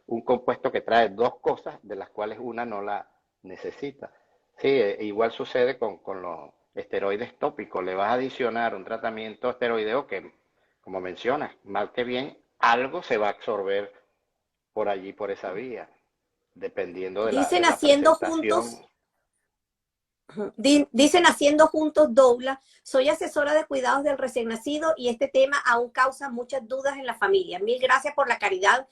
un compuesto que trae dos cosas de las cuales una no la necesita. Sí, igual sucede con los esteroides tópicos. Le vas a adicionar un tratamiento esteroideo que, como mencionas, mal que bien, algo se va a absorber por allí, por esa vía, dependiendo Dicen de la haciendo presentación. juntos, dicen haciendo juntos Douglas, soy asesora de cuidados del recién nacido y este tema aún causa muchas dudas en la familia. Mil gracias por la claridad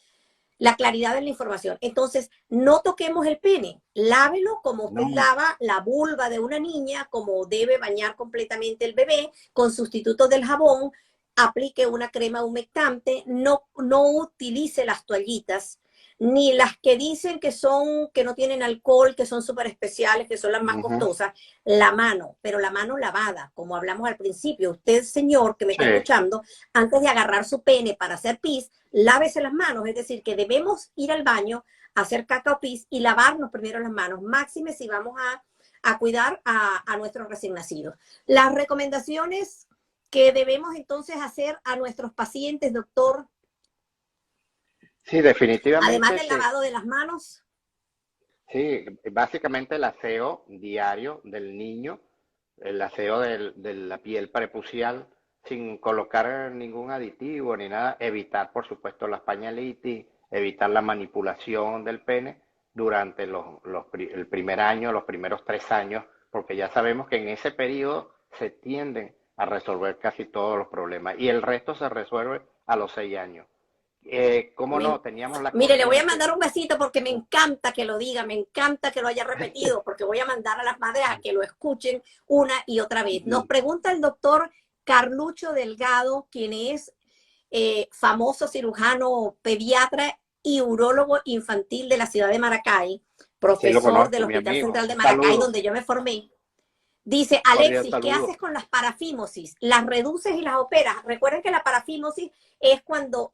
de la información. Entonces, no toquemos el pene, lávelo como usted No, lava la vulva de una niña, como debe bañar completamente el bebé, con sustitutos del jabón, aplique una crema humectante, no utilice las toallitas, ni las que dicen que son, que no tienen alcohol, que son súper especiales, que son las más Ujú. costosas, la mano, pero la mano lavada, como hablamos al principio. Usted, señor, que me está Sí, escuchando, antes de agarrar su pene para hacer pis, lávese las manos, es decir, que debemos ir al baño, hacer caca o pis y lavarnos primero las manos, máxime si vamos a cuidar a nuestros recién nacidos. Las recomendaciones que debemos entonces hacer a nuestros pacientes, doctor, sí, además definitivamente del lavado de las manos. sí, básicamente el aseo diario del niño, el aseo de la piel prepucial, sin colocar ningún aditivo ni nada, evitar, por supuesto, las pañalitis, evitar la manipulación del pene durante el primer año, los primeros 3 años, porque ya sabemos que en ese periodo se tienden a resolver casi todos los problemas y el resto se resuelve a los 6 años. ¿Cómo Me, no? Teníamos la mire, le voy a corriente. mandar un besito porque me encanta que lo diga, me encanta que lo haya repetido, porque voy a mandar a las madres a que lo escuchen una y otra vez. Nos pregunta el doctor Carlucho Delgado, quien es famoso cirujano pediatra y urólogo infantil de la ciudad de Maracay, Sí, lo profesor del conozco, mi Hospital amigo. Central de Un Maracay, saludo, donde yo me formé. Dice, un cordial Alexis, ¿qué saludo. haces con las parafimosis? ¿Las reduces y las operas? Recuerden que la parafimosis es cuando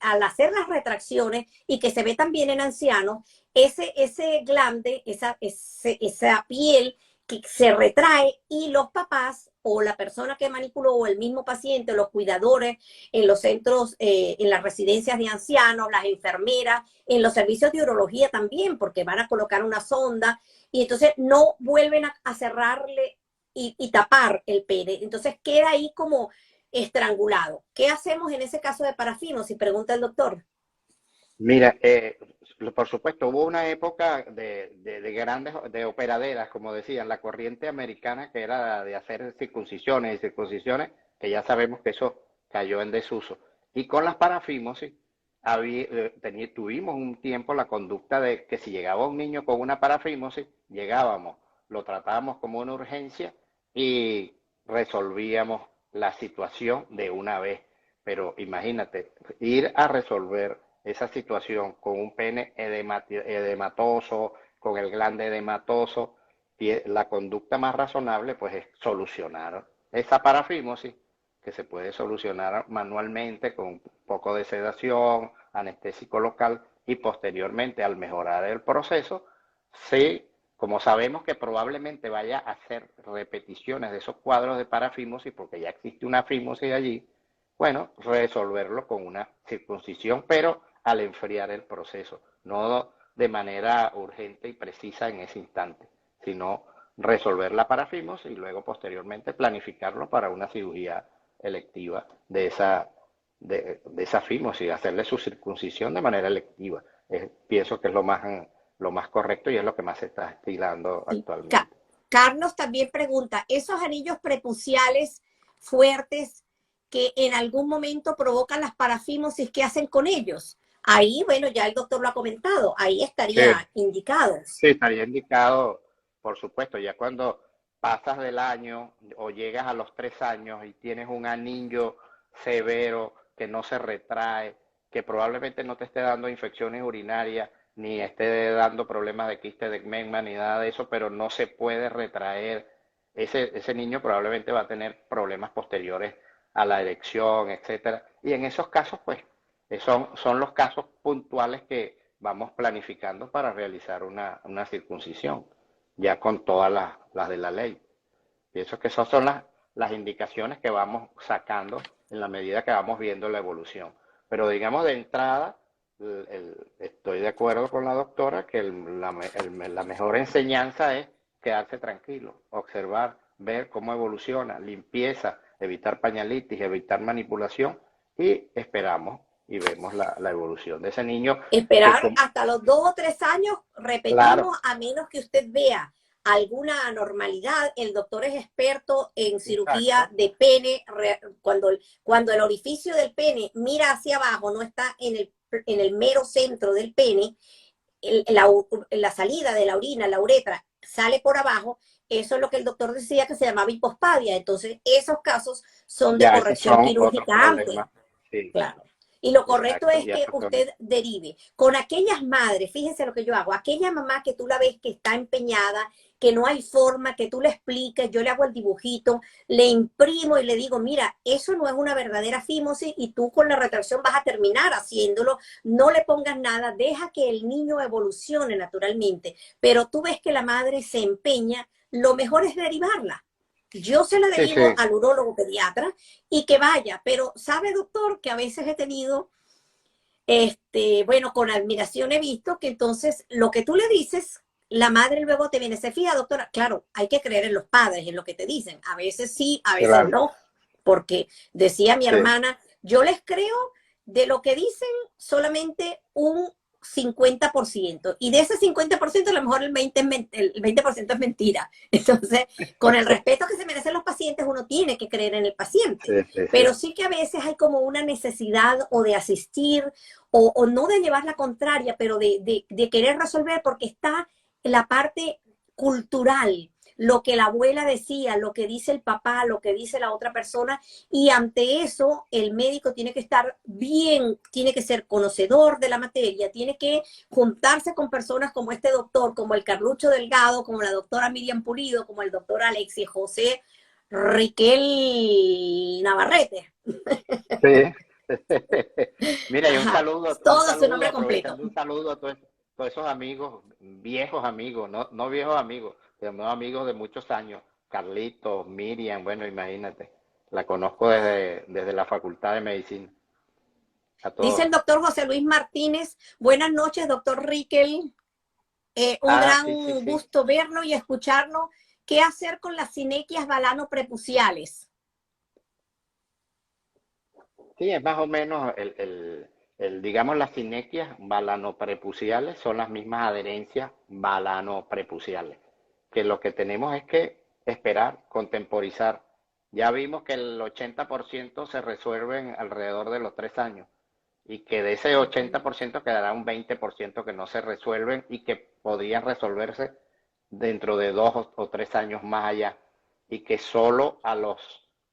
al hacer las retracciones y que se ve también en ancianos, ese glande, esa piel que se retrae y los papás o la persona que manipuló o el mismo paciente, los cuidadores en los centros, en las residencias de ancianos, las enfermeras, en los servicios de urología también, porque van a colocar una sonda y entonces no vuelven a cerrarle y tapar el pene. Entonces queda ahí como estrangulado. ¿Qué hacemos en ese caso de parafimosis? Pregunta el doctor. Mira, por supuesto, hubo una época de grandes, de operaderas, como decían, la corriente americana que era de hacer circuncisiones y circuncisiones, que ya sabemos que eso cayó en desuso. Y con las parafimosis, tuvimos un tiempo la conducta de que si llegaba un niño con una parafimosis, llegábamos, lo tratábamos como una urgencia y resolvíamos la situación de una vez. Pero imagínate, ir a resolver esa situación con un pene edematoso, con el glande edematoso, y la conducta más razonable pues es solucionar esa parafimosis que se puede solucionar manualmente con un poco de sedación, anestésico local y posteriormente al mejorar el proceso, sí, como sabemos que probablemente vaya a hacer repeticiones de esos cuadros de parafimosis porque ya existe una fimosis allí, bueno, resolverlo con una circuncisión, pero al enfriar el proceso, no de manera urgente y precisa en ese instante, sino resolver la parafimosis y luego posteriormente planificarlo para una cirugía electiva de esa fimosis y hacerle su circuncisión de manera electiva. Pienso que es lo más correcto y es lo que más se está estilando Sí. actualmente. Carlos también pregunta, ¿esos anillos prepuciales fuertes que en algún momento provocan las parafimosis, qué hacen con ellos? Ahí, bueno, ya el doctor lo ha comentado, ahí Sí, estaría indicados. sí, estaría indicado, por supuesto, ya cuando pasas del año o llegas a los 3 años y tienes un anillo severo que no se retrae, que probablemente no te esté dando infecciones urinarias, ni esté dando problemas de quiste de Ekman, ni nada de eso, pero no se puede retraer, ese niño probablemente va a tener problemas posteriores a la erección, etcétera. Y en esos casos, pues, son los casos puntuales que vamos planificando para realizar una circuncisión, ya con todas las de la ley. Pienso que esas son las indicaciones que vamos sacando en la medida que vamos viendo la evolución. Pero digamos de entrada, estoy de acuerdo con la doctora que la mejor enseñanza es quedarse tranquilo, observar, ver cómo evoluciona, limpieza, evitar pañalitis, evitar manipulación y esperamos y vemos la evolución de ese niño que, Esperar hasta los 2 o 3 años, claro, repetimos, a menos que usted vea alguna anormalidad. El doctor es experto en cirugía exacto, de pene. Cuando el orificio del pene mira hacia abajo, no está en el mero centro del pene, la salida de la orina, la uretra, sale por abajo. Eso es lo que el doctor decía que se llamaba hipospadia. Entonces, esos casos son de ya esos corrección son otros quirúrgica amplia. problemas. Sí, Claro. Y lo correcto exacto, es y que eso con, usted derive. Con aquellas madres, fíjense lo que yo hago, aquella mamá que tú la ves que está empeñada, que no hay forma, que tú le expliques, yo le hago el dibujito, le imprimo y le digo, mira, eso no es una verdadera fimosis y tú con la retracción vas a terminar haciéndolo, no le pongas nada, deja que el niño evolucione naturalmente, pero tú ves que la madre se empeña, lo mejor es derivarla. Yo se la sí, sí, derivo al urólogo pediatra y que vaya, pero sabe, doctor, que a veces he tenido, bueno, con admiración he visto que entonces lo que tú le dices, la madre luego te viene, se fija, doctora, claro, hay que creer en los padres, en lo que te dicen, a veces sí, a veces claro, no, porque decía mi sí, hermana, yo les creo de lo que dicen solamente un 50% y de ese 50% a lo mejor el 20% es mentira. Entonces, con el respeto que se merecen los pacientes, uno tiene que creer en el paciente, sí, sí, sí. pero sí que a veces hay como una necesidad o de asistir o no de llevar la contraria, pero de querer resolver porque está en la parte cultural, lo que la abuela decía, lo que dice el papá, lo que dice la otra persona, y ante eso el médico tiene que estar bien, tiene que ser conocedor de la materia, tiene que juntarse con personas como este doctor, como el Carlucho Delgado, como la doctora Miriam Pulido, como el doctor Alexis José Riquel Navarrete. Sí. Mira, y Ajá, un todo su saludo, nombre completo. aprovechando un saludo a todos esos amigos, viejos amigos, no viejos amigos, sino amigos de muchos años. Carlitos, Miriam, bueno, imagínate, la conozco desde la Facultad de Medicina, a Dice todos. el doctor José Luis Martínez, buenas noches, doctor Riquel. Un Ah, sí, sí, gran sí. gusto verlo y escucharlo. ¿Qué hacer con las sinequias balano-prepuciales? Sí, es más o menos digamos, las sinequias balanoprepuciales son las mismas adherencias balanoprepuciales, que lo que tenemos es que esperar, contemporizar. Ya vimos que el 80% se resuelven alrededor de los 3 años y que de ese 80% quedará un 20% que no se resuelven y que podrían resolverse dentro de 2 o 3 años más allá y que solo a los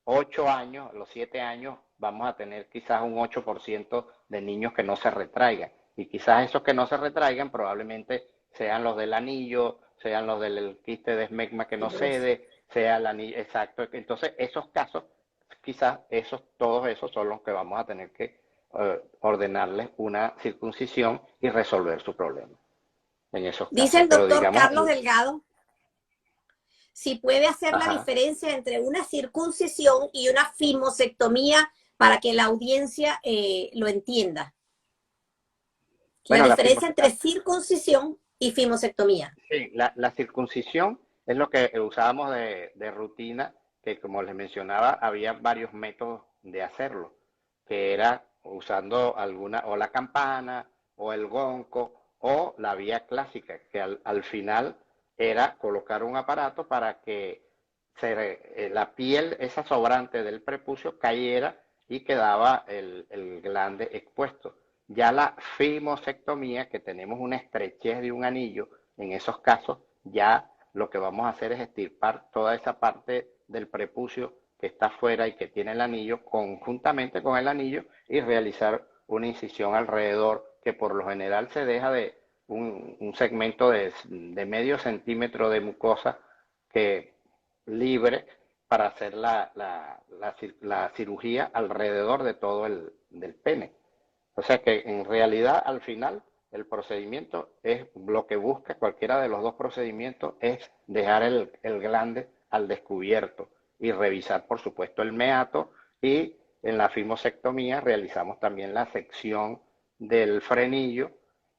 8 años, a los 7 años, vamos a tener quizás un 8% de niños que no se retraigan. Y quizás esos que no se retraigan probablemente sean los del anillo, sean los del quiste de esmegma que no cede, sea el anillo, exacto. Entonces, esos casos, quizás todos esos son los que vamos a tener que ordenarles una circuncisión y resolver su problema en esos Dice casos. el Pero doctor digamos, Carlos Delgado si puede hacer la ajá. diferencia entre una circuncisión y una fimosectomía para que la audiencia lo entienda. La Bueno, diferencia entre circuncisión y fimosectomía. sí, la circuncisión es lo que usábamos de rutina, que como les mencionaba, había varios métodos de hacerlo, que era usando alguna, o la campana, o el gonco, o la vía clásica, que al final era colocar un aparato para que la piel, esa sobrante del prepucio, cayera y quedaba el glande expuesto. Ya la fimosectomía, que tenemos una estrechez de un anillo, en esos casos ya lo que vamos a hacer es extirpar toda esa parte del prepucio que está afuera y que tiene el anillo conjuntamente con el anillo y realizar una incisión alrededor que por lo general se deja de un segmento de medio centímetro de mucosa que libre para hacer la cirugía alrededor de todo del pene. O sea que en realidad al final el procedimiento es lo que busca cualquiera de los dos procedimientos es dejar el glande al descubierto y revisar por supuesto el meato y en la fimosectomía realizamos también la sección del frenillo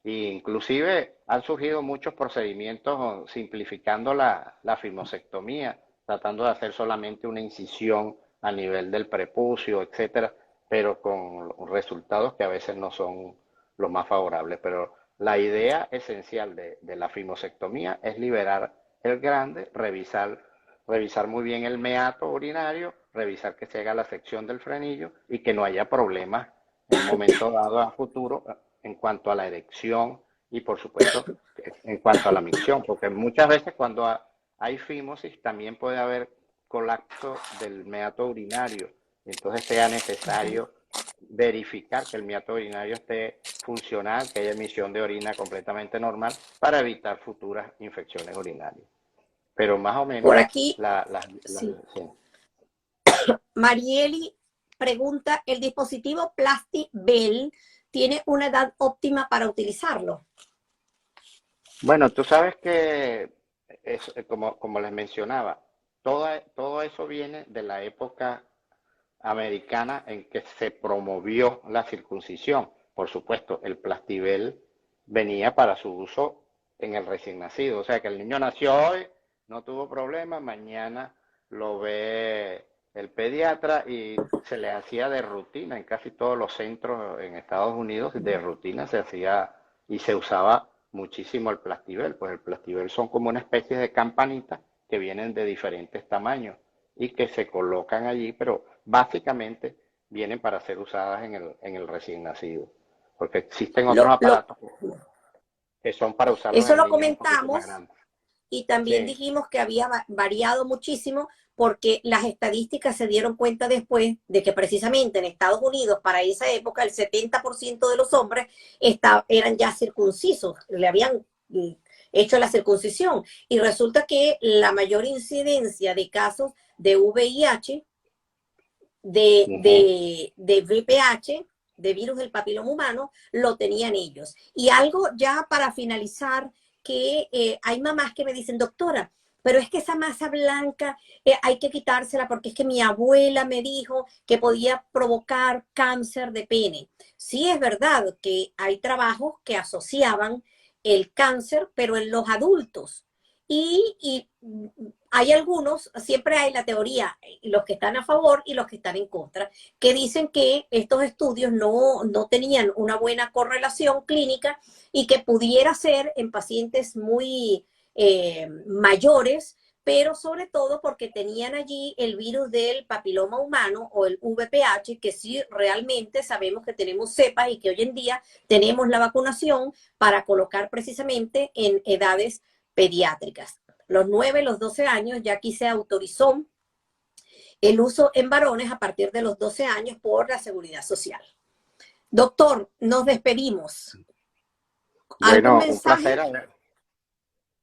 e inclusive han surgido muchos procedimientos simplificando la fimosectomía, tratando de hacer solamente una incisión a nivel del prepucio, etcétera, pero con resultados que a veces no son los más favorables. Pero la idea esencial de la fimosectomía es liberar el glande, revisar muy bien el meato urinario, revisar que se haga la sección del frenillo y que no haya problemas en un momento dado a futuro en cuanto a la erección y por supuesto en cuanto a la micción, porque muchas veces cuando hay fimosis también puede haber colapso del meato urinario, entonces sea necesario verificar que el miato urinario esté funcional, que haya emisión de orina completamente normal para evitar futuras infecciones urinarias. Pero más o menos Por aquí, sí. sí. Marieli pregunta, ¿el dispositivo Plastic-Bell tiene una edad óptima para utilizarlo? Bueno, tú sabes que, como les mencionaba, todo eso viene de la época americana en que se promovió la circuncisión. Por supuesto, el Plastibel venía para su uso en el recién nacido. O sea, que el niño nació hoy, no tuvo problema, mañana lo ve el pediatra y se le hacía de rutina en casi todos los centros en Estados Unidos, de rutina se hacía y se usaba muchísimo el Plastibel. Pues el Plastibel son como una especie de campanitas que vienen de diferentes tamaños y que se colocan allí, pero básicamente vienen para ser usadas en el recién nacido, porque existen otros aparatos que son para usarlos Eso en lo niños un poquito más comentamos grandes. y también Sí, dijimos que había variado muchísimo porque las estadísticas se dieron cuenta después de que precisamente en Estados Unidos, para esa época, el 70% de los hombres eran ya circuncisos, le habían hecho la circuncisión. Y resulta que la mayor incidencia de casos de VIH, de VPH, de virus del papiloma humano, lo tenían ellos. Y algo ya para finalizar, que hay mamás que me dicen, doctora, pero es que esa masa blanca hay que quitársela porque es que mi abuela me dijo que podía provocar cáncer de pene. Sí es verdad que hay trabajos que asociaban el cáncer, pero en los adultos. Y hay algunos, siempre hay la teoría, los que están a favor y los que están en contra, que dicen que estos estudios no tenían una buena correlación clínica y que pudiera ser en pacientes muy mayores, pero sobre todo porque tenían allí el virus del papiloma humano o el VPH, que sí realmente sabemos que tenemos cepas y que hoy en día tenemos la vacunación para colocar precisamente en edades pediátricas. Los 9, los 12 años, ya aquí se autorizó el uso en varones a partir de los 12 años por la Seguridad Social. Doctor, nos despedimos. ¿Algún bueno, un mensaje? placer.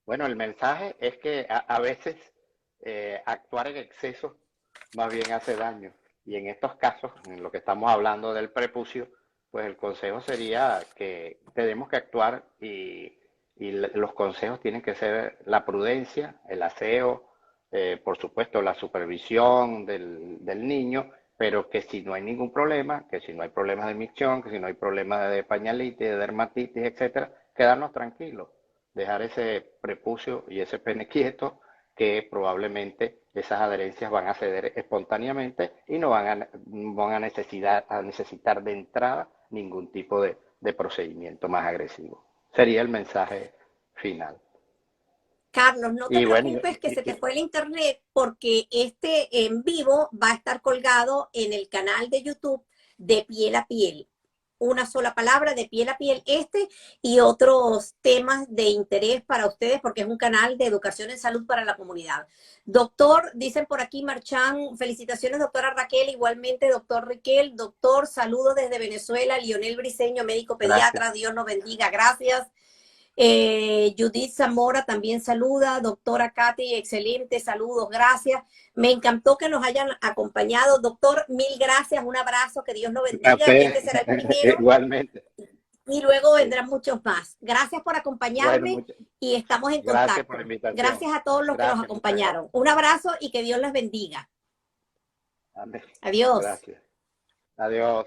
Bueno, el mensaje es que a veces actuar en exceso más bien hace daño. Y en estos casos, en lo que estamos hablando del prepucio, pues el consejo sería que tenemos que actuar y los consejos tienen que ser la prudencia, el aseo, por supuesto la supervisión del niño, pero que si no hay ningún problema, que si no hay problemas de micción, que si no hay problemas de pañalitis, de dermatitis, etcétera, quedarnos tranquilos, dejar ese prepucio y ese pene quieto, que probablemente esas adherencias van a ceder espontáneamente y no van a necesitar de entrada ningún tipo de procedimiento más agresivo. Sería el mensaje final. Carlos, no te Y bueno, preocupes que se te fue el internet porque este en vivo va a estar colgado en el canal de YouTube de Piel a Piel. Una sola palabra, de piel a piel, y otros temas de interés para ustedes porque es un canal de educación en salud para la comunidad. Doctor, dicen por aquí, Marchán, felicitaciones, doctora Raquel, igualmente, doctor Riquel, doctor, saludos desde Venezuela, Lionel Briceño, médico gracias. pediatra, Dios nos bendiga, gracias. Judith Zamora también saluda, doctora Katy, excelente, saludos, gracias. Me encantó que nos hayan acompañado, doctor, mil gracias, un abrazo, que Dios lo A bendiga. usted, Este será el primero igualmente. y luego Sí. vendrán muchos más. Gracias por Bueno, acompañarme y estamos en gracias por la contacto. invitación. Gracias a todos los que nos Gracias, muchas gracias. acompañaron. Un abrazo y que Dios les bendiga. Amén. Adiós. Gracias. Adiós.